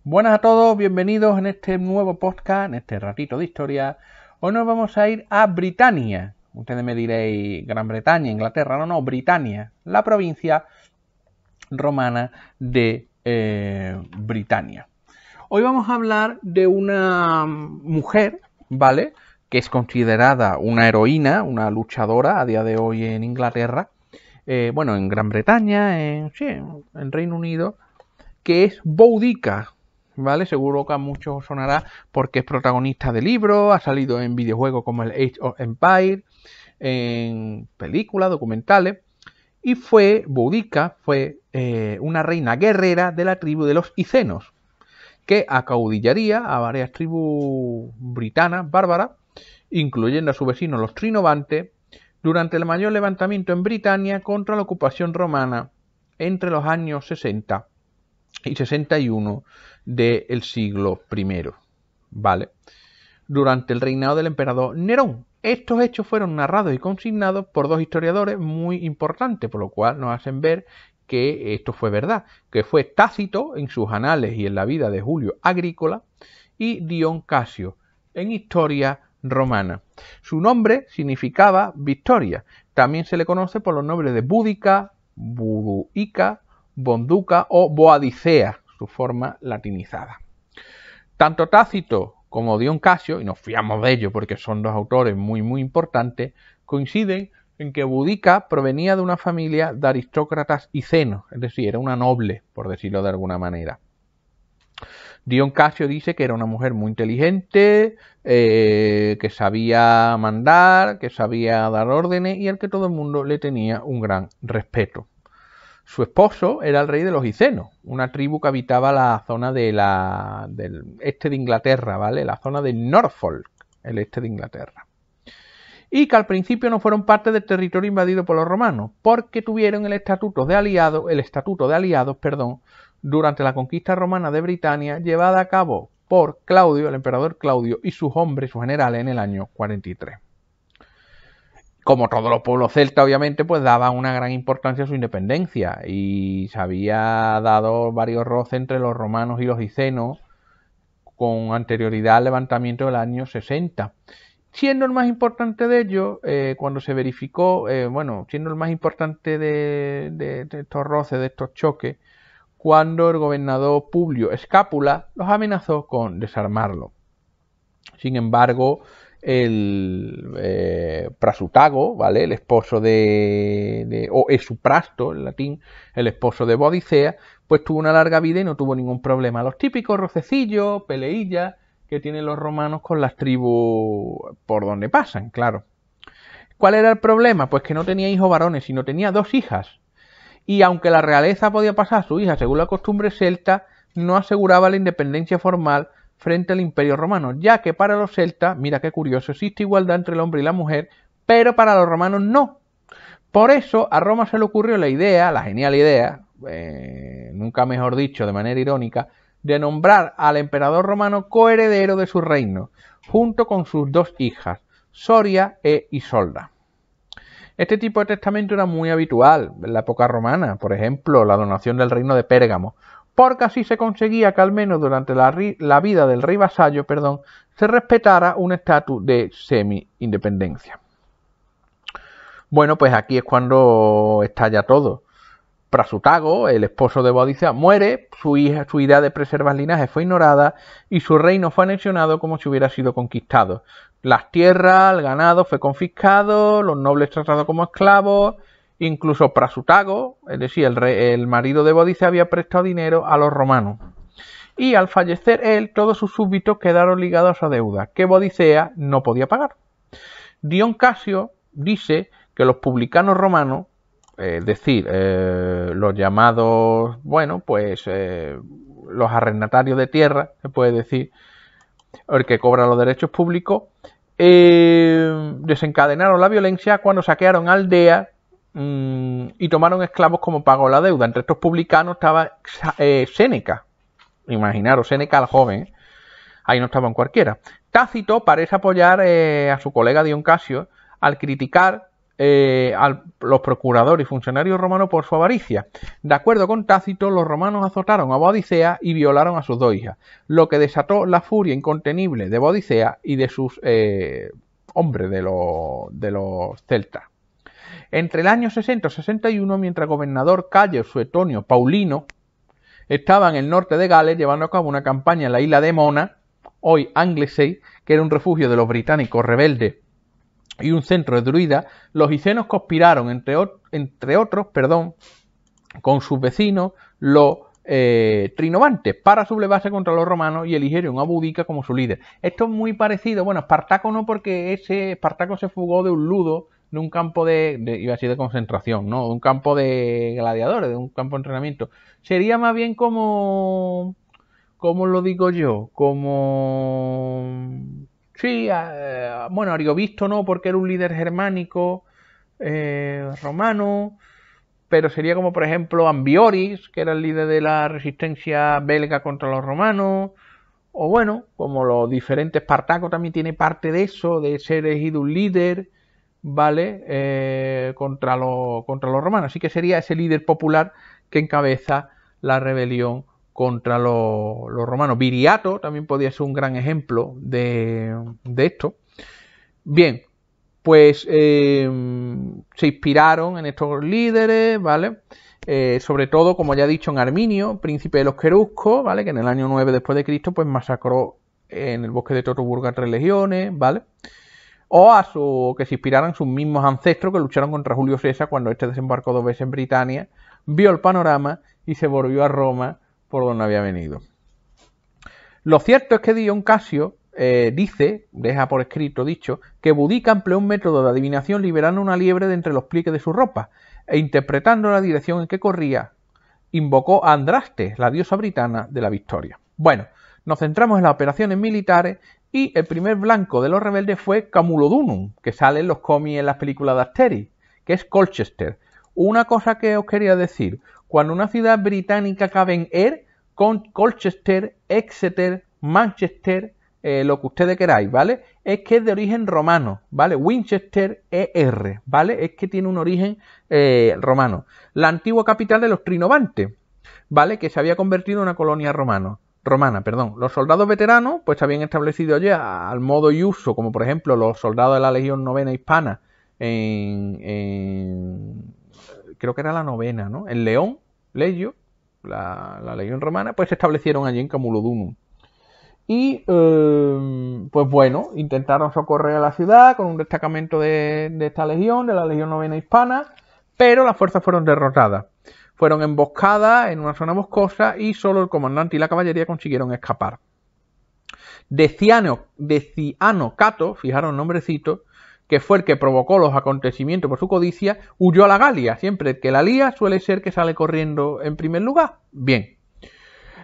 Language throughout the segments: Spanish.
Buenas a todos, bienvenidos en este nuevo podcast, en este ratito de historia. Hoy nos vamos a ir a Britania. Ustedes me diréis Gran Bretaña, Inglaterra. No, Britania, la provincia romana de Britania. Hoy vamos a hablar de una mujer, ¿vale? Que es considerada una heroína, una luchadora a día de hoy en Inglaterra. En Gran Bretaña, en Reino Unido, que es Boudica. ¿Vale? Seguro que a muchos os sonará porque es protagonista de libros, ha salido en videojuegos como el Age of Empires, en películas, documentales, y Boudica fue una reina guerrera de la tribu de los Icenos, que acaudillaría a varias tribus britanas bárbaras, incluyendo a su vecino los Trinovantes, durante el mayor levantamiento en Britania contra la ocupación romana entre los años 60 y 61 del siglo I, ¿vale? Durante el reinado del emperador Nerón. Estos hechos fueron narrados y consignados por dos historiadores muy importantes, por lo cual nos hacen ver que esto fue verdad, que fue Tácito en sus anales y en la vida de Julio Agrícola y Dion Casio en Historia Romana. Su nombre significaba victoria. También se le conoce por los nombres de Boudica, Buduica, Bonduca o Boadicea, su forma latinizada. Tanto Tácito como Dion Casio, y nos fiamos de ello porque son dos autores muy importantes, coinciden en que Boudica provenía de una familia de aristócratas icenos, es decir, era una noble, por decirlo de alguna manera. Dion Casio dice que era una mujer muy inteligente, que sabía mandar, que sabía dar órdenes y al que todo el mundo le tenía un gran respeto. Su esposo era el rey de los Icenos, una tribu que habitaba la zona del este de Inglaterra, ¿vale? La zona de Norfolk, el este de Inglaterra. Y que al principio no fueron parte del territorio invadido por los romanos, porque tuvieron el estatuto de aliados, durante la conquista romana de Britania, llevada a cabo por Claudio, el emperador Claudio, y sus hombres, sus generales, en el año 43. Como todos los pueblos celtas, obviamente, pues daban una gran importancia a su independencia y se había dado varios roces entre los romanos y los icenos con anterioridad al levantamiento del año 60. Siendo el más importante de ellos, cuando se verificó, siendo el más importante de estos roces, de estos choques, cuando el gobernador Publio Escápula los amenazó con desarmarlo. Sin embargo, el Prasutago, ¿vale? El esposo o Esuprasto, en latín, el esposo de Boadicea, pues tuvo una larga vida y no tuvo ningún problema. Los típicos rocecillos, peleillas que tienen los romanos con las tribus por donde pasan, claro. ¿Cuál era el problema? Pues que no tenía hijos varones, sino tenía dos hijas. Y aunque la realeza podía pasar a su hija según la costumbre celta, no aseguraba la independencia formal frente al Imperio Romano, ya que para los celtas, mira qué curioso, existe igualdad entre el hombre y la mujer, pero para los romanos no. Por eso a Roma se le ocurrió la genial idea, nunca mejor dicho, de manera irónica, de nombrar al emperador romano coheredero de su reino, junto con sus dos hijas, Soria e Isolda. Este tipo de testamento era muy habitual en la época romana, por ejemplo, la donación del reino de Pérgamo, porque así se conseguía que al menos durante la vida del rey vasallo, se respetara un estatus de semi-independencia. Bueno, pues aquí es cuando estalla todo. Prasutago, el esposo de Boadicea, muere, su idea de preservar linaje fue ignorada y su reino fue anexionado como si hubiera sido conquistado. Las tierras, el ganado fue confiscado, los nobles tratados como esclavos. Incluso Prasutago, es decir, el marido de Boadicea, había prestado dinero a los romanos. Y al fallecer él, todos sus súbditos quedaron ligados a su deuda, que Boadicea no podía pagar. Dion Casio dice que los publicanos romanos, es decir, los llamados, los arrendatarios de tierra, se puede decir, el que cobra los derechos públicos, desencadenaron la violencia cuando saquearon aldeas y tomaron esclavos como pago de la deuda. Entre estos publicanos estaba Séneca. Imaginaros, Séneca el joven. Ahí no estaban cualquiera. Tácito parece apoyar a su colega Dion Casio al criticar los procuradores y funcionarios romanos por su avaricia. De acuerdo con Tácito, los romanos azotaron a Boadicea y violaron a sus 2 hijas, lo que desató la furia incontenible de Boadicea y de sus hombres, de los celtas. Entre el año 60 y 61, mientras gobernador Cayo Suetonio Paulino estaba en el norte de Gales llevando a cabo una campaña en la isla de Mona, hoy Anglesey, que era un refugio de los británicos rebeldes y un centro de druidas, los hicenos conspiraron, entre otros, con sus vecinos, los trinovantes, para sublevarse contra los romanos y eligieron a Boudica como su líder. Esto es muy parecido, bueno, Espartaco no, porque Espartaco se fugó de un ludo, de un campo iba a decir de concentración, no, de un campo de gladiadores, de un campo de entrenamiento. Sería más bien como... ¿Cómo lo digo yo? Como... Sí, bueno, Ariovisto no, porque era un líder germánico, romano, pero sería como, por ejemplo, Ambioris, que era el líder de la resistencia belga contra los romanos, o bueno, como los diferentes, Espartaco también tiene parte de eso, de ser elegido un líder, ¿vale? Contra los romanos, así que sería ese líder popular que encabeza la rebelión contra los romanos. Viriato también podía ser un gran ejemplo de esto. Bien, pues se inspiraron en estos líderes, ¿vale? Sobre todo, como ya he dicho, en Arminio, príncipe de los queruscos, ¿vale? Que en el año 9 después de Cristo, pues masacró en el bosque de Totoburga 3 legiones, ¿vale? O que se inspiraran sus mismos ancestros que lucharon contra Julio César cuando este desembarcó 2 veces en Britania, vio el panorama y se volvió a Roma por donde había venido. Lo cierto es que Dion Casio deja por escrito dicho, que Boudica empleó un método de adivinación liberando una liebre de entre los pliegues de su ropa e interpretando la dirección en que corría, invocó a Andraste, la diosa britana de la victoria. Bueno, nos centramos en las operaciones militares y el primer blanco de los rebeldes fue Camulodunum, que sale en los cómics y en las películas de Asterix, que es Colchester. Una cosa que os quería decir, cuando una ciudad británica cabe en Er, con Colchester, Exeter, Manchester, lo que ustedes queráis, ¿vale? Es que es de origen romano, ¿vale? Winchester ER, ¿vale? Es que tiene un origen romano. La antigua capital de los Trinovantes, ¿vale? Que se había convertido en una colonia romana. Los soldados veteranos, pues se habían establecido ya al modo y uso, como por ejemplo los soldados de la Legión Novena Hispana creo que era la novena, ¿no? En León, Legio, la Legión Romana, pues se establecieron allí en Camulodunum. Y, pues bueno, intentaron socorrer a la ciudad con un destacamento de esta legión, de la Legión Novena Hispana, pero las fuerzas fueron derrotadas. Fueron emboscadas en una zona boscosa y solo el comandante y la caballería consiguieron escapar. Deciano Cato, fijaros el nombrecito, que fue el que provocó los acontecimientos por su codicia, huyó a la Galia. Siempre que la lía suele ser que sale corriendo en primer lugar. Bien.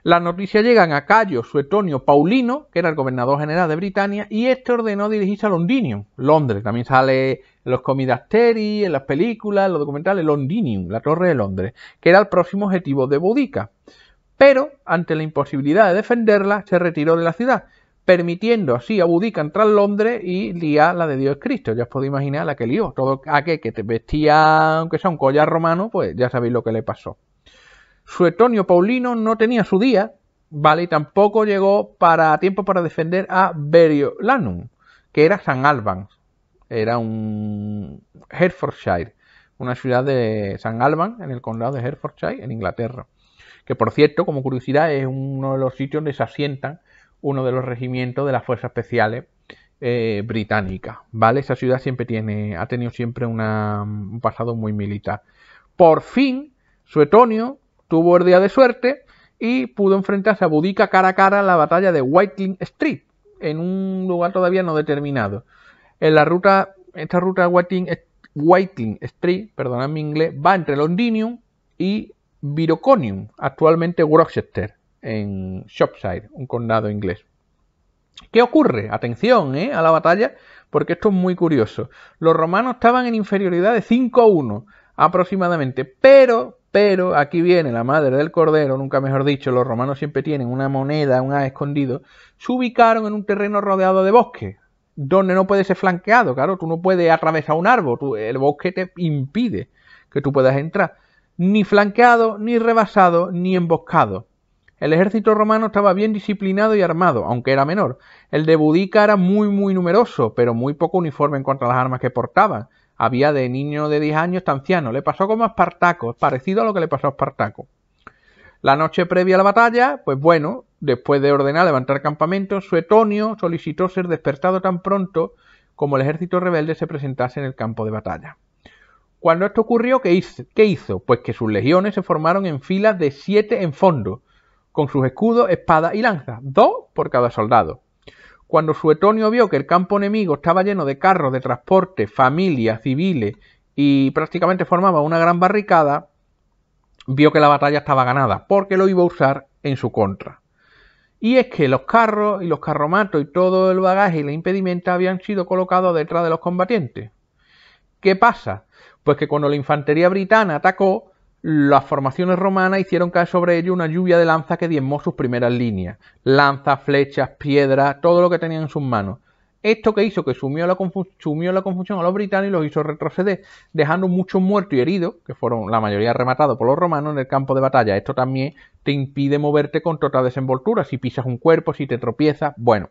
Las noticias llegan a Cayo Suetonio Paulino, que era el gobernador general de Britania, y este ordenó dirigirse a Londinium, Londres. También sale en los cómics de Asterix, en las películas, en los documentales, Londinium, la Torre de Londres, que era el próximo objetivo de Boudica. Pero, ante la imposibilidad de defenderla, se retiró de la ciudad, permitiendo así a Boudica entrar en Londres y liar la de Dios Cristo. Ya os podéis imaginar la que lió. Todo aquel que te vestía, aunque sea un collar romano, pues ya sabéis lo que le pasó. Suetonio Paulino no tenía su día, ¿vale? Y tampoco llegó a tiempo para defender a Veriolanum, que era St. Albans. Era un Hertfordshire, una ciudad de St. Albans, en el condado de Hertfordshire, en Inglaterra. Que, por cierto, como curiosidad, es uno de los sitios donde se asientan uno de los regimientos de las fuerzas especiales británicas, ¿vale? Esa ciudad ha tenido siempre un pasado muy militar. Por fin, Suetonio tuvo el día de suerte y pudo enfrentarse a Boudica cara a cara en la batalla de Watling Street, en un lugar todavía no determinado. Esta ruta Watling Street, perdonad mi inglés, va entre Londinium y Viroconium, actualmente Gloucester, en Shropshire, un condado inglés. ¿Qué ocurre? Atención a la batalla, porque esto es muy curioso. Los romanos estaban en inferioridad de 5-1 aproximadamente, pero aquí viene la madre del cordero, nunca mejor dicho, los romanos siempre tienen una moneda, un as escondido, se ubicaron en un terreno rodeado de bosque. donde no puede ser flanqueado. Claro, tú no puedes atravesar un árbol, el bosque te impide que tú puedas entrar. Ni flanqueado, ni rebasado, ni emboscado. El ejército romano estaba bien disciplinado y armado, aunque era menor. El de Boudica era muy numeroso, pero muy poco uniforme en cuanto a las armas que portaban. Había de niño de 10 años hasta anciano. Le pasó como a Espartaco, parecido a lo que le pasó a Espartaco. La noche previa a la batalla, pues bueno, después de ordenar levantar campamentos, Suetonio solicitó ser despertado tan pronto como el ejército rebelde se presentase en el campo de batalla. Cuando esto ocurrió, ¿qué hizo? Pues que sus legiones se formaron en filas de 7 en fondo, con sus escudos, espadas y lanzas, 2 por cada soldado. Cuando Suetonio vio que el campo enemigo estaba lleno de carros de transporte, familias, civiles y prácticamente formaba una gran barricada, vio que la batalla estaba ganada, porque lo iba a usar en su contra. Y es que los carros y los carromatos y todo el bagaje y la impedimenta habían sido colocados detrás de los combatientes. ¿Qué pasa? Pues que cuando la infantería britana atacó, las formaciones romanas hicieron caer sobre ellos una lluvia de lanzas que diezmó sus primeras líneas. Lanzas, flechas, piedras, todo lo que tenían en sus manos. Esto que hizo que sumió la confusión a los británicos y los hizo retroceder, dejando muchos muertos y heridos, que fueron la mayoría rematados por los romanos en el campo de batalla. Esto también te impide moverte con total desenvoltura, si pisas un cuerpo, si te tropiezas. Bueno,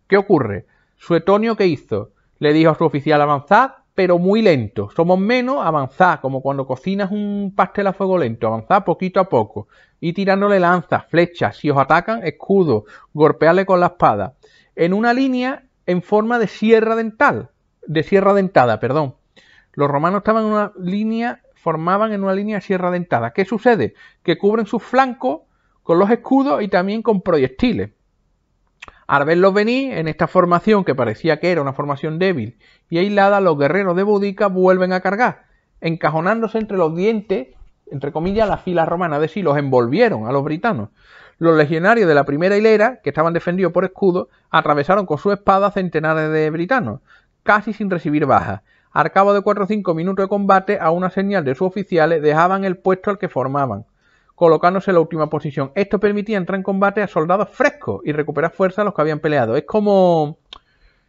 ¿qué ocurre? Suetonio, ¿qué hizo? Le dijo a su oficial: avanzad, pero muy lento. Somos menos, avanzad, como cuando cocinas un pastel a fuego lento, avanzad poquito a poco. Y tirándole lanzas, flechas, si os atacan, escudos, golpearle con la espada. En una línea en forma de sierra dentada. Los romanos estaban en una línea, formaban en una línea de sierra dentada. ¿Qué sucede? Que cubren sus flancos con los escudos y también con proyectiles. Al verlos venir en esta formación, que parecía que era una formación débil y aislada, los guerreros de Boudica vuelven a cargar, encajonándose entre los dientes, entre comillas, las filas romanas, de sí, los envolvieron a los britanos. Los legionarios de la primera hilera, que estaban defendidos por escudos, atravesaron con su espada centenares de britanos, casi sin recibir bajas. Al cabo de 4 o 5 minutos de combate, a una señal de sus oficiales, dejaban el puesto al que formaban, colocándose en la última posición. Esto permitía entrar en combate a soldados frescos y recuperar fuerza a los que habían peleado. Es como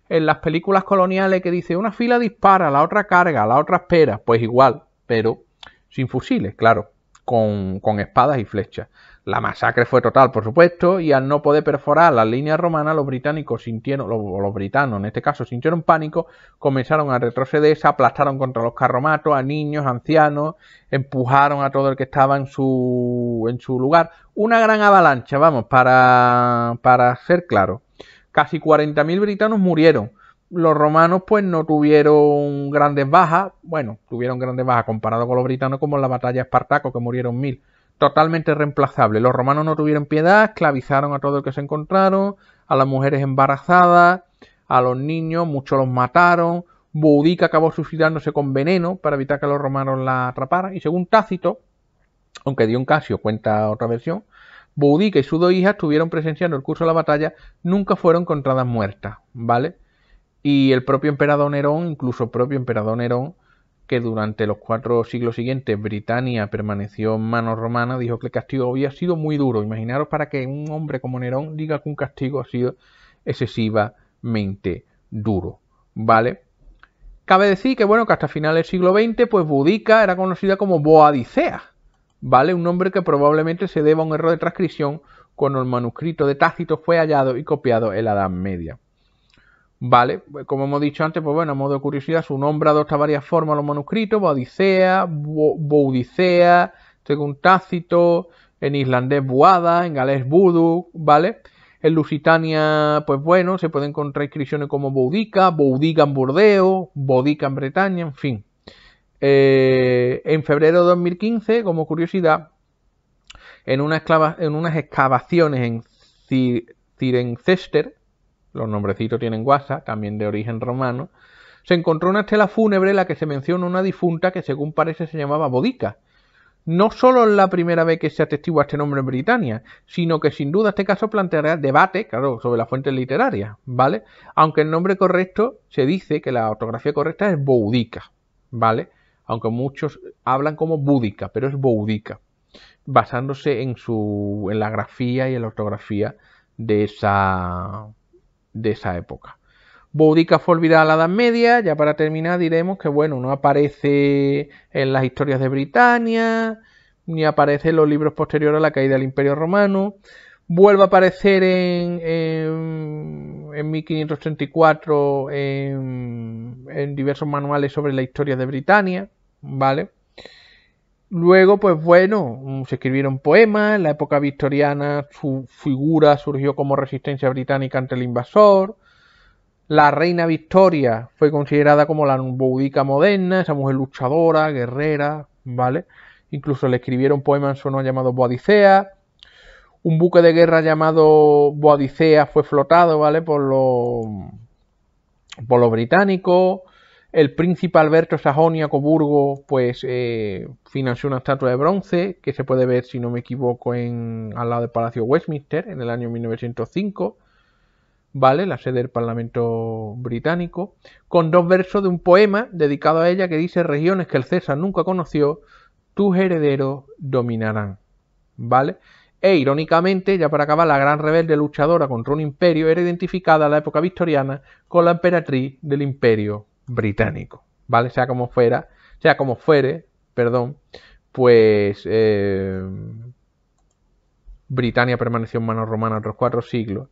en las películas coloniales que dice: una fila dispara, la otra carga, la otra espera. Pues igual, pero sin fusiles, claro, con espadas y flechas. La masacre fue total, por supuesto, y al no poder perforar las líneas romanas, los británicos sintieron, o los britanos en este caso, sintieron pánico, comenzaron a retroceder, se aplastaron contra los carromatos, a niños, ancianos, empujaron a todo el que estaba en su lugar. Una gran avalancha, vamos, para ser claro. Casi 40.000 britanos murieron. Los romanos pues no tuvieron grandes bajas, bueno, tuvieron grandes bajas comparado con los britanos, como en la batalla de Espartaco, que murieron 1000. Totalmente reemplazable. Los romanos no tuvieron piedad, esclavizaron a todo el que se encontraron, a las mujeres embarazadas, a los niños, muchos los mataron. Boudica acabó suicidándose con veneno para evitar que los romanos la atraparan. Y según Tácito, aunque Dion Casio cuenta otra versión, Boudica y sus 2 hijas estuvieron presenciando el curso de la batalla, nunca fueron encontradas muertas, ¿vale? Y el propio emperador Nerón, incluso el propio emperador Nerón, que durante los 4 siglos siguientes Britania permaneció en manos romanas, dijo que el castigo había sido muy duro. Imaginaros para que un hombre como Nerón diga que un castigo ha sido excesivamente duro, ¿vale? Cabe decir que, bueno, que hasta finales del siglo XX, pues Boudica era conocida como Boadicea, ¿vale? Un nombre que probablemente se deba a un error de transcripción cuando el manuscrito de Tácito fue hallado y copiado en la Edad Media. Vale, como hemos dicho antes, pues bueno, a modo de curiosidad, su nombre adopta varias formas en los manuscritos: Boadicea, Boudicea, según Tácito, en islandés Buada, en galés Budu, ¿vale? En Lusitania, pues bueno, se pueden encontrar inscripciones como Boudica, Boudica en Burdeos, Boudica en Bretaña, en fin. En febrero de 2015, como curiosidad, en unas excavaciones en Cirencester, los nombrecitos tienen guasa, también de origen romano, se encontró una estela fúnebre en la que se menciona una difunta que según parece se llamaba Boudica. No solo es la primera vez que se atestigua este nombre en Britania, sino que sin duda este caso planteará debate, claro, sobre las fuentes literarias, ¿vale? Aunque el nombre correcto se dice que la ortografía correcta es Boudica, ¿vale? Aunque muchos hablan como Búdica, pero es Boudica, basándose en la grafía y en la ortografía de esa época. Boudica fue olvidada en la Edad Media. Ya para terminar diremos que, bueno, no aparece en las historias de Britania, ni aparece en los libros posteriores a la caída del Imperio Romano. Vuelve a aparecer en 1534 en diversos manuales sobre la historia de Britania, ¿vale? Luego, pues bueno, se escribieron poemas. En la época victoriana su figura surgió como resistencia británica ante el invasor. La reina Victoria fue considerada como la Boudica moderna, esa mujer luchadora, guerrera, ¿vale? Incluso le escribieron poemas en su honor llamado Boadicea. Un buque de guerra llamado Boadicea fue flotado, ¿vale? Por los británicos. El príncipe Alberto Sajonia-Coburgo, pues, financió una estatua de bronce que se puede ver, si no me equivoco, al lado del Palacio Westminster en el año 1905, ¿vale? La sede del Parlamento británico, con 2 versos de un poema dedicado a ella que dice: regiones que el César nunca conoció, tus herederos dominarán, ¿vale? E irónicamente, ya para acabar, la gran rebelde luchadora contra un imperio era identificada en la época victoriana con la emperatriz del imperio británico, ¿vale? Sea como fuere, pues Britania permaneció en manos romanas otros 4 siglos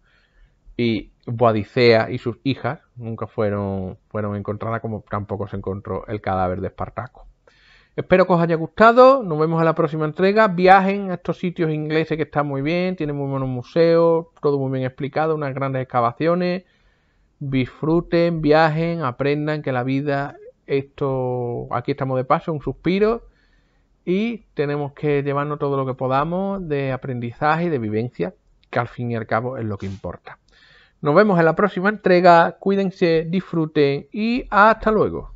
y Boadicea y sus hijas nunca fueron encontradas, como tampoco se encontró el cadáver de Espartaco. Espero que os haya gustado, nos vemos en la próxima entrega. Viajen a estos sitios ingleses que están muy bien, tienen muy buenos museos, todo muy bien explicado, unas grandes excavaciones. Disfruten, viajen, aprendan que la vida, aquí estamos de paso, un suspiro, y tenemos que llevarnos todo lo que podamos de aprendizaje y de vivencia, que al fin y al cabo es lo que importa. Nos vemos en la próxima entrega, cuídense, disfruten y hasta luego.